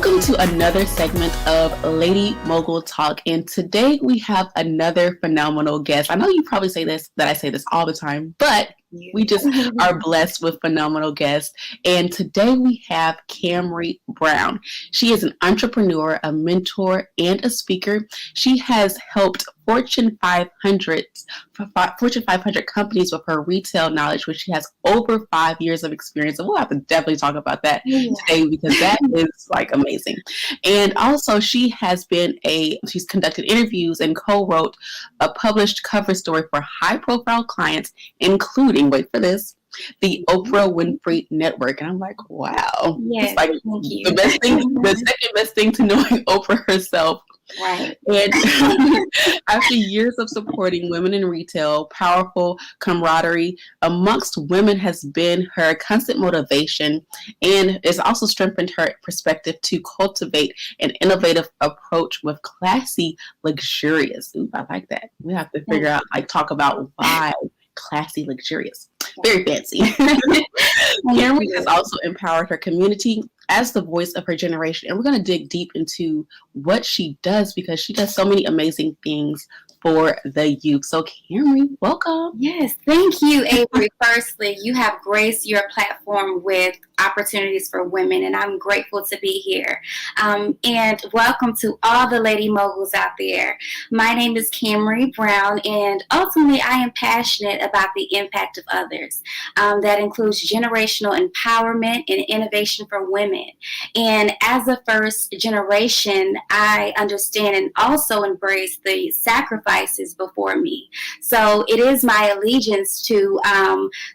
Welcome to another segment of Lady Mogul Talk, and today we have another phenomenal guest. I know you probably say this, that I say this all the time, but we just are blessed with phenomenal guests. And today we have Camry Brown. She is an entrepreneur, a mentor, and a speaker. She has helped Fortune 500 companies with her retail knowledge, which she has over 5 years of experience. And we'll have to definitely talk about that today because that is like amazing. And also she's conducted interviews and co-wrote a published cover story for high profile clients, including, wait for this, the Oprah Winfrey Network. And I'm like, wow. Yes, it's like the best thing, the second best thing to knowing Oprah herself. Right. And after years of supporting women in retail, powerful camaraderie amongst women has been her constant motivation, and it's also strengthened her perspective to cultivate an innovative approach with classy, luxurious. Ooh, I like that. We have to figure out, talk about why classy, luxurious. Very fancy. Camry has also empowered her community as the voice of her generation. And we're going to dig deep into what she does because she does so many amazing things for the youth. So Camry, welcome. Yes, thank you, Averri. Firstly, you have graced your platform with opportunities for women, and I'm grateful to be here. And welcome to all the lady moguls out there. My name is Camry Brown, and ultimately I am passionate about the impact of others. That includes generational empowerment and innovation for women. And as a first generation, I understand and also embrace the sacrifices before me. So it is my allegiance to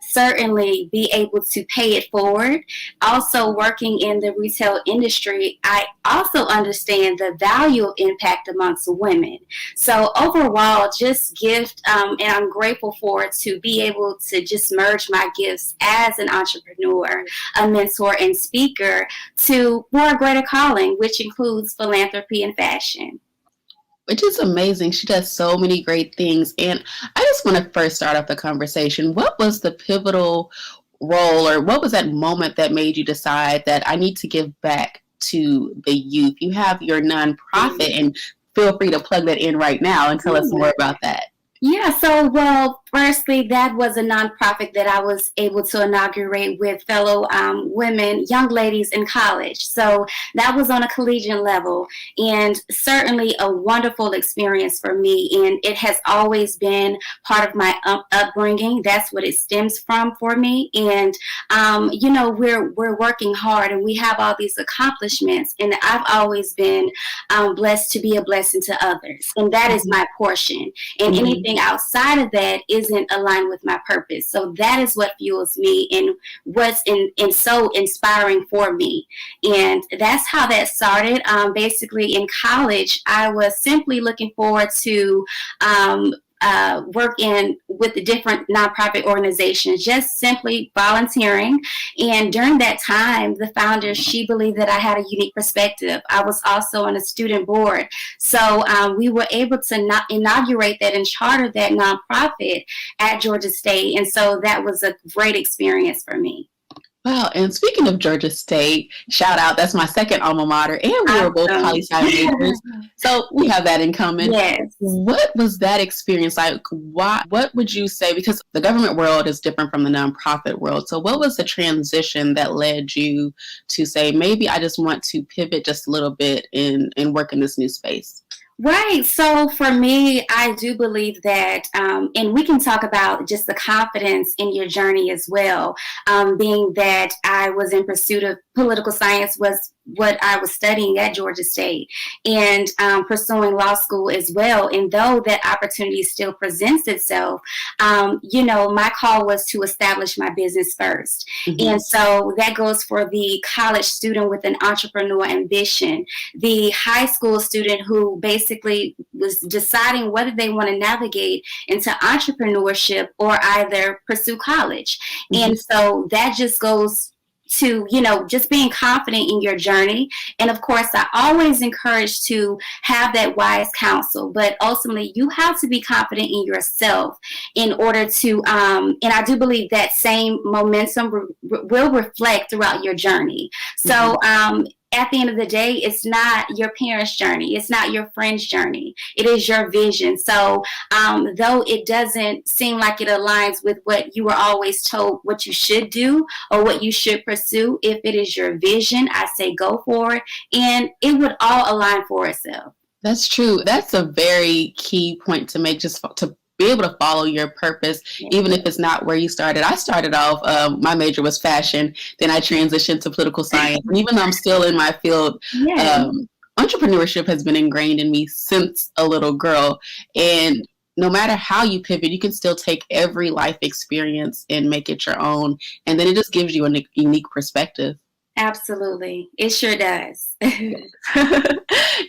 certainly be able to pay it forward. Also working in the retail industry, I also understand the value of impact amongst women. So overall, just gift, and I'm grateful for it to be able to just merge my gifts as an entrepreneur, a mentor, and speaker to more greater calling, which includes philanthropy and fashion. Which is amazing. She does so many great things. And I just want to first start off the conversation. What was the pivotal role, or what was that moment that made you decide that I need to give back to the youth? You have your nonprofit, and feel free to plug that in right now and tell us more about that. Yeah, so, well, firstly, that was a nonprofit that I was able to inaugurate with fellow women, young ladies in college. So that was on a collegiate level, and certainly a wonderful experience for me. And it has always been part of my upbringing. That's what it stems from for me. And, we're working hard, and we have all these accomplishments. And I've always been blessed to be a blessing to others. And that is my portion. And anything outside of that isn't aligned with my purpose. So that is what fuels me and what's so inspiring for me. And that's how that started. Basically in college, I was simply looking forward to work with the different nonprofit organizations, just simply volunteering. And during that time, the founder, she believed that I had a unique perspective. I was also on a student board. So we were able to inaugurate that and charter that nonprofit at Georgia State. And so that was a great experience for me. Wow. And speaking of Georgia State, shout out, that's my second alma mater, and we were both poli-sci majors. So we have that in common. Yes. What was that experience like? What would you say, because the government world is different from the nonprofit world. So what was the transition that led you to say, maybe I just want to pivot just a little bit and work in this new space? Right. So for me, I do believe that, and we can talk about just the confidence in your journey as well, being that I was in pursuit of political science was what I was studying at Georgia State, and pursuing law school as well. And though that opportunity still presents itself, my call was to establish my business first. Mm-hmm. And so that goes for the college student with an entrepreneur ambition, the high school student who basically was deciding whether they want to navigate into entrepreneurship or either pursue college. Mm-hmm. And so that just goes to, just being confident in your journey. And of course, I always encourage to have that wise counsel, but ultimately you have to be confident in yourself in order to, and I do believe that same momentum will reflect throughout your journey. So, at the end of the day, it's not your parents' journey. It's not your friend's journey. It is your vision. So though it doesn't seem like it aligns with what you were always told what you should do or what you should pursue, if it is your vision, I say go for it. And it would all align for itself. That's true. That's a very key point to make, just to be able to follow your purpose, even if it's not where you started. I started off, my major was fashion, then I transitioned to political science. And even though I'm still in my field, entrepreneurship has been ingrained in me since a little girl. And no matter how you pivot, you can still take every life experience and make it your own. And then it just gives you a unique perspective. Absolutely. It sure does.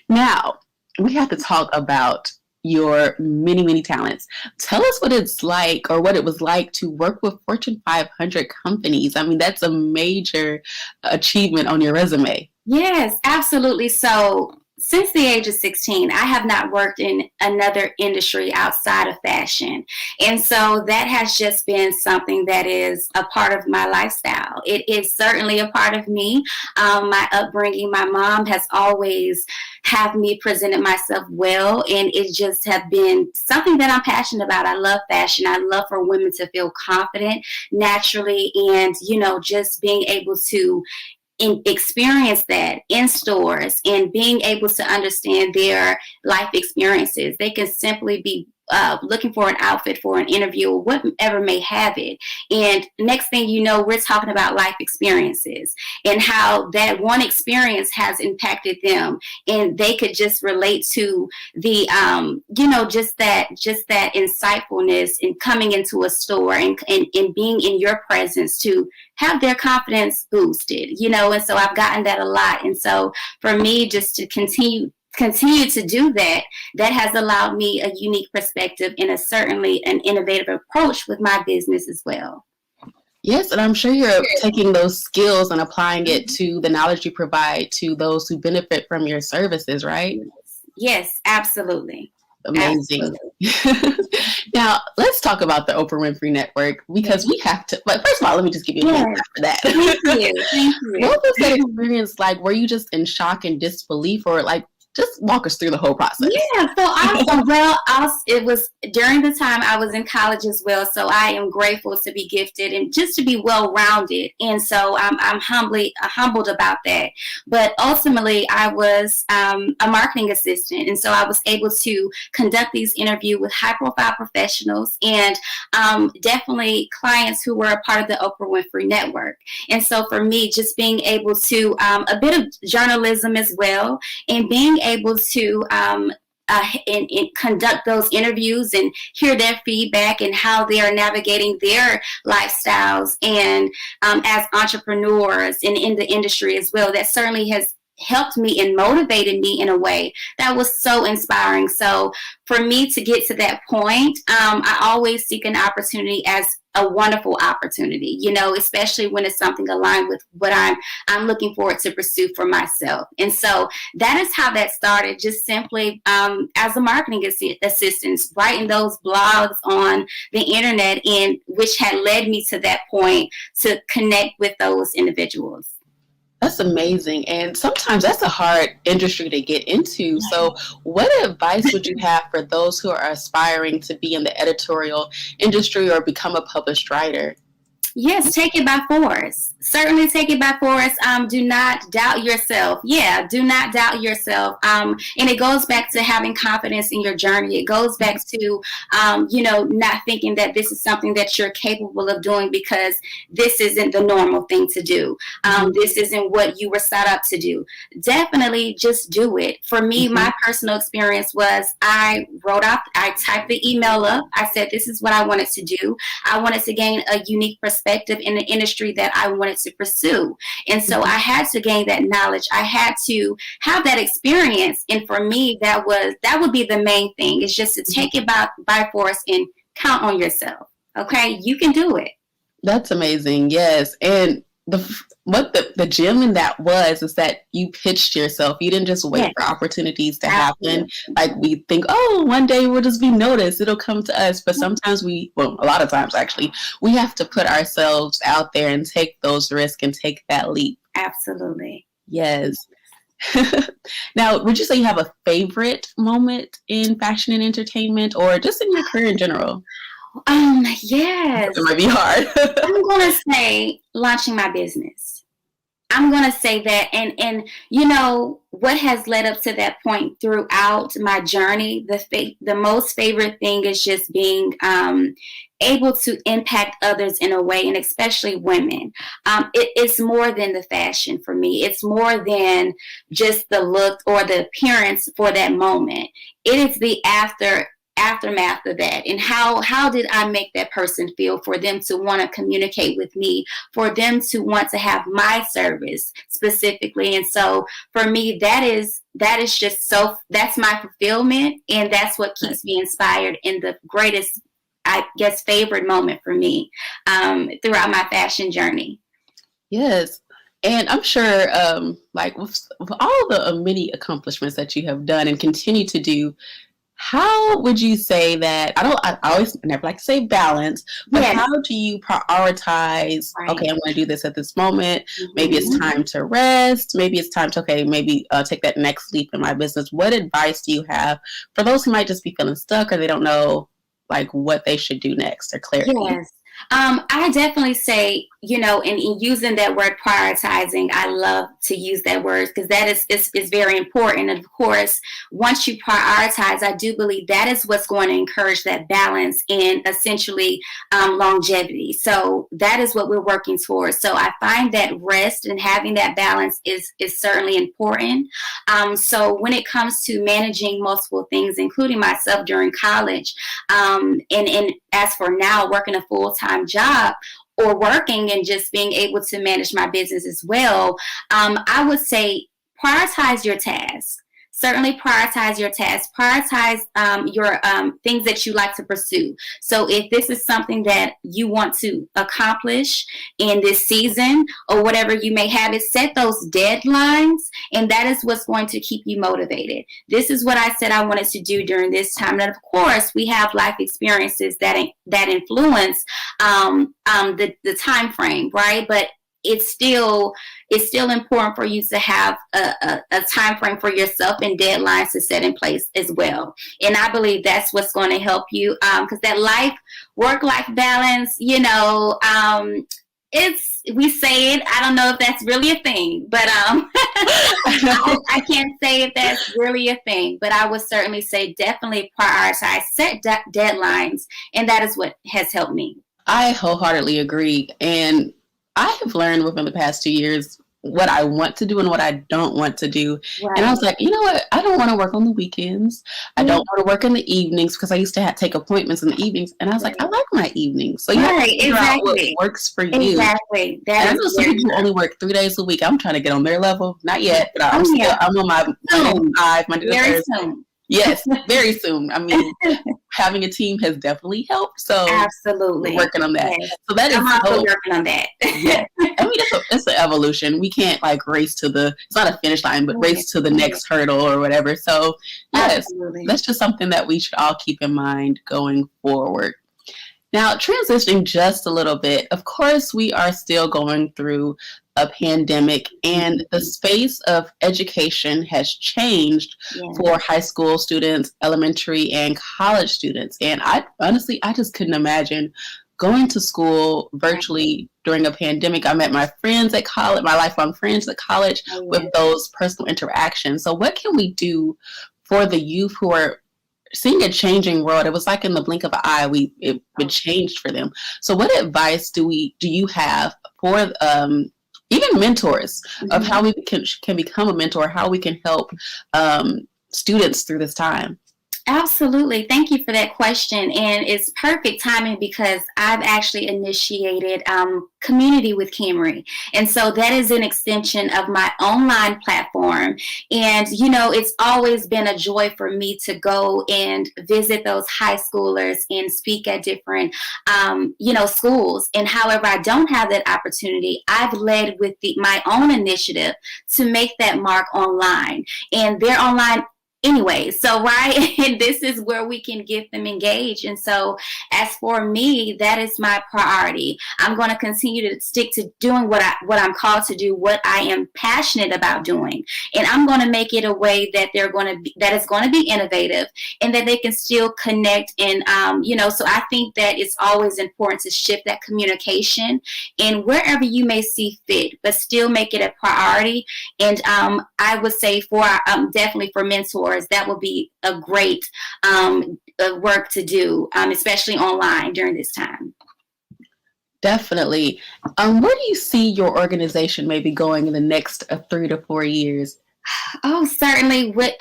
Now, we have to talk about your many, many talents. Tell us what it's like, or what it was like, to work with Fortune 500 companies. I mean, that's a major achievement on your resume. Yes, absolutely. So since the age of 16, I have not worked in another industry outside of fashion. And so that has just been something that is a part of my lifestyle. It is certainly a part of me. My upbringing, my mom has always had me presented myself well, and it just have been something that I'm passionate about. I love fashion. I love for women to feel confident naturally, and, just being able to experience that in stores and being able to understand their life experiences. They can simply be looking for an outfit for an interview or whatever may have it. And next thing you know, we're talking about life experiences and how that one experience has impacted them. And they could just relate to the, just that insightfulness in coming into a store and being in your presence to have their confidence boosted, and so I've gotten that a lot. And so for me, just to continue to do that has allowed me a unique perspective and certainly an innovative approach with my business as well. Yes, and I'm sure you're taking those skills and applying it to the knowledge you provide to those who benefit from your services, right? Yes, absolutely. Amazing. Now, let's talk about the Oprah Winfrey Network, because we have to. But first of all, let me just give you a hand for that. Thank you. Thank you. What was that experience like? Were you just in shock and disbelief, or just walk us through the whole process? Yeah, it was during the time I was in college as well. So I am grateful to be gifted and just to be well-rounded. And so I'm humbled about that. But ultimately, I was a marketing assistant. And so I was able to conduct these interviews with high-profile professionals and definitely clients who were a part of the Oprah Winfrey Network. And so for me, just being able to, a bit of journalism as well, and being able to and conduct those interviews and hear their feedback and how they are navigating their lifestyles and as entrepreneurs and in the industry as well. That certainly has helped me and motivated me in a way that was so inspiring. So for me to get to that point, I always seek an opportunity as a wonderful opportunity, especially when it's something aligned with what I'm looking forward to pursue for myself. And so that is how that started, just simply as a marketing assistant, writing those blogs on the internet, and which had led me to that point to connect with those individuals. That's amazing. And sometimes that's a hard industry to get into. So what advice would you have for those who are aspiring to be in the editorial industry or become a published writer? Yes, take it by force. Certainly take it by force. Do not doubt yourself. Yeah, do not doubt yourself. And it goes back to having confidence in your journey. It goes back to, not thinking that this is something that you're capable of doing because this isn't the normal thing to do. This isn't what you were set up to do. Definitely just do it. For me, my personal experience was I typed the email up. I said, this is what I wanted to do. I wanted to gain a unique perspective in the industry that I wanted to pursue. And so I had to gain that knowledge. I had to have that experience. And for me, that would be the main thing, is just to take it by force and count on yourself. Okay, you can do it. That's amazing. Yes. And the gem in that is that you pitched yourself. You didn't just wait for opportunities to happen. Like we think, one day we'll just be noticed. It'll come to us. But sometimes a lot of times actually, we have to put ourselves out there and take those risks and take that leap. Absolutely. Yes. Now, would you say you have a favorite moment in fashion and entertainment, or just in your career in general? Yes. It might be hard. I'm going to say launching my business. I'm going to say that. And you know, what has led up to that point throughout my journey, the most favorite thing is just being able to impact others in a way, and especially women. It's more than the fashion for me. It's more than just the look or the appearance for that moment. It is the aftermath of that, and how did I make that person feel, for them to want to communicate with me, for them to want to have my service specifically. And so for me, that is just so, that's my fulfillment, and that's what keeps me inspired, in the greatest, I guess, favorite moment for me throughout my fashion journey. Yes. And I'm sure, like with all the many accomplishments that you have done and continue to do, how would you say that? I always never like to say balance, but Yes. how do you prioritize? Right. Okay, I'm going to do this at this moment. Mm-hmm. Maybe it's time to rest. Maybe it's time to, okay, maybe take that next leap in my business. What advice do you have for those who might just be feeling stuck, or they don't know like what they should do next, or clarity? Yes. I definitely say, you know, in using that word prioritizing, I love to use that word, because that is very important. And of course, once you prioritize, I do believe that is what's going to encourage that balance and essentially longevity. So that is what we're working towards. So I find that rest and having that balance is certainly important. So when it comes to managing multiple things, including myself during college, and as for now, working a full-time job, or working and just being able to manage my business as well, I would say prioritize your tasks. Certainly prioritize your tasks. Prioritize your things that you like to pursue. So if this is something that you want to accomplish in this season, or whatever you may have it, set those deadlines, and that is what's going to keep you motivated. This is what I said I wanted to do during this time. And of course, we have life experiences that influence the time frame, right? But it's still important for you to have a time frame for yourself and deadlines to set in place as well. And I believe that's what's going to help you, because that work-life balance, you know, we say it, I don't know if that's really a thing, but I can't say if that's really a thing, but I would certainly say definitely prioritize, set deadlines, and that is what has helped me. I wholeheartedly agree. And I have learned within the past 2 years what I want to do and what I don't want to do. Right. And I was like, you know what? I don't want to work on the weekends. I don't want to work in the evenings, because I used to take appointments in the evenings. And I was like, I like my evenings. So you have to figure out what works for you. Exactly. And I know some people only work 3 days a week. I'm trying to get on their level. Not yet, but I'm on my Monday to Thursday. Soon. Yes, very soon. I mean, having a team has definitely helped. So absolutely, we're working on that. Yes. So that is I'm also working on that. Yeah, I mean, it's an evolution. We can't like race to it's not a finish line, but race to the next hurdle or whatever. So yes, that's just something that we should all keep in mind going forward. Now, transitioning just a little bit, of course, we are still going through a pandemic, and the space of education has changed for high school students, elementary and college students. And I just couldn't imagine going to school virtually during a pandemic. I met my friends at college, my lifelong friends at college, with those personal interactions. So what can we do for the youth who are seeing a changing world? It was like in the blink of an eye, it changed for them. So what advice do you have for even mentors of how we can become a mentor, how we can help students through this time? Absolutely. Thank you for that question. And it's perfect timing, because I've actually initiated Community with Camry. And so that is an extension of my online platform. And, you know, it's always been a joy for me to go and visit those high schoolers and speak at different, schools. And however I don't have that opportunity, I've led with my own initiative to make that mark online. And they're online anyway, so right, and this is where we can get them engaged. And so as for me, that is my priority. I'm going to continue to stick to doing what I'm called to do, what I am passionate about doing, and I'm going to make it a way that that is going to be innovative, and that they can still connect. And so I think that it's always important to shift that communication and wherever you may see fit, but still make it a priority. And I would say for definitely for mentors, that would be a great work to do, especially online during this time. Definitely. Where do you see your organization maybe going in the next 3 to 4 years? Oh, certainly with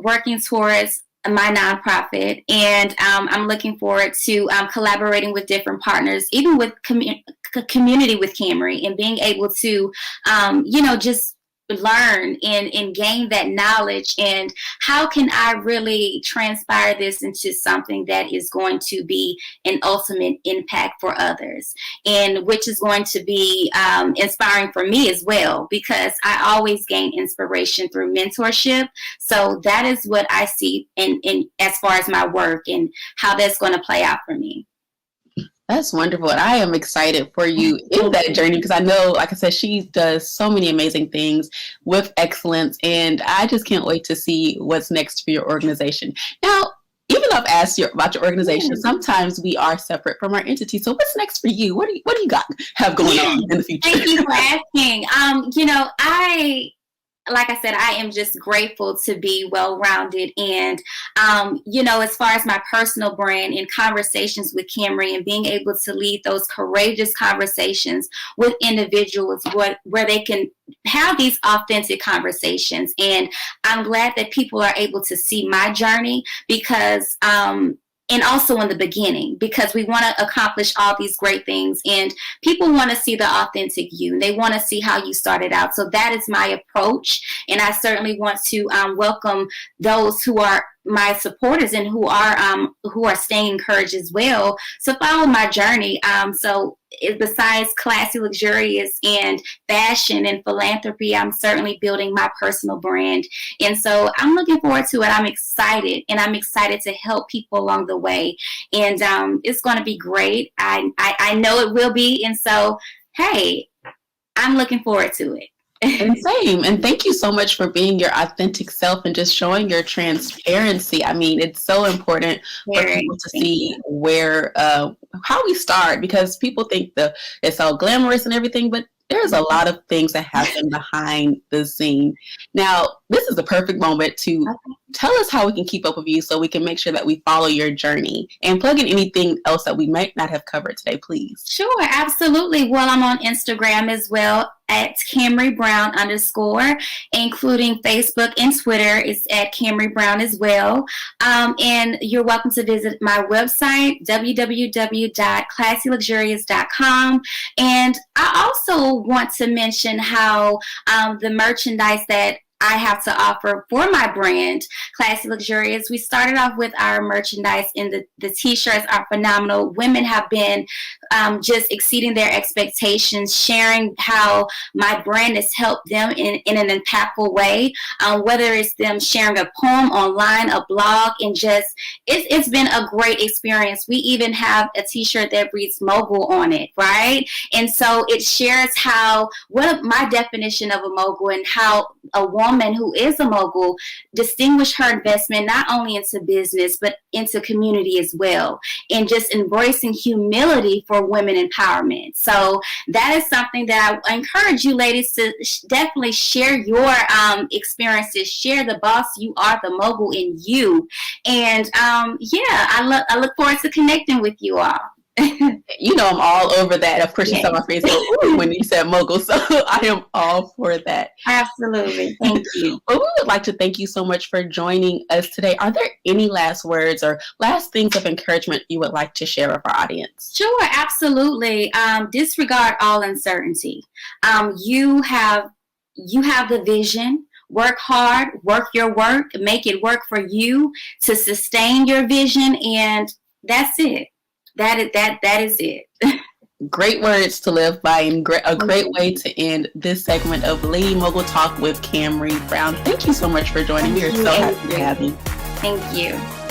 working towards my nonprofit, and I'm looking forward to collaborating with different partners, even with community with Camry, and being able to, just learn and gain that knowledge, and how can I really transpire this into something that is going to be an ultimate impact for others, and which is going to be inspiring for me as well, because I always gain inspiration through mentorship. So that is what I see in as far as my work and how that's going to play out for me. That's wonderful. And I am excited for you in that journey, because I know, like I said, she does so many amazing things with excellence. And I just can't wait to see what's next for your organization. Now, even though I've asked you about your organization, sometimes we are separate from our entity. So what's next for you? What do you have going on in the future? Thank you for asking. Like I said, I am just grateful to be well-rounded. And, as far as my personal brand and conversations with Camry, and being able to lead those courageous conversations with individuals where they can have these authentic conversations. And I'm glad that people are able to see my journey, because and also in the beginning, because we want to accomplish all these great things, and people want to see the authentic you. They want to see how you started out. So that is my approach. And I certainly want to welcome those who are my supporters and who are staying encouraged as well to follow my journey. So besides classy, luxurious, and fashion and philanthropy, I'm certainly building my personal brand. And so I'm looking forward to it. I'm excited, and I'm excited to help people along the way. And it's going to be great. I know it will be. And so, hey, I'm looking forward to it. And same. And thank you so much for being your authentic self and just showing your transparency. I mean, it's so important for people to see where, how we start, because people think it's all glamorous and everything, but there's a lot of things that happen behind the scene. Now, this is the perfect moment to tell us how we can keep up with you, so we can make sure that we follow your journey, and plug in anything else that we might not have covered today, please. Sure, absolutely. Well, I'm on Instagram as well at Camry Brown _, including Facebook and Twitter. It's at Camry Brown as well. And you're welcome to visit my website, www.classyluxurious.com. And I also want to mention how the merchandise that I have to offer for my brand, Classy Luxurious. We started off with our merchandise, and the t-shirts are phenomenal. Women have been just exceeding their expectations, sharing how my brand has helped them in an impactful way, whether it's them sharing a poem online, a blog, and just, it's been a great experience. We even have a t-shirt that reads Mogul on it, right? And so it shares what my definition of a mogul, and how a woman who is a mogul distinguish her investment not only into business but into community as well, and just embracing humility for women empowerment. So that is something that I encourage you ladies to definitely share your experiences. Share the boss you are, the mogul in you. And I look forward to connecting with you all. You know, I'm all over that. Of course, you saw my face when you said mogul, so I am all for that. Absolutely. Thank you. Well, we would like to thank you so much for joining us today. Are there any last words or last things of encouragement you would like to share with our audience? Sure, absolutely. Disregard all uncertainty. You have the vision. Work hard, work your work, make it work for you to sustain your vision, and that's it. That is it. Great words to live by, and a great way to end this segment of Lady Mogul Talk with Camry Brown. Thank you so much for joining me. We're so happy to have you. Thank you.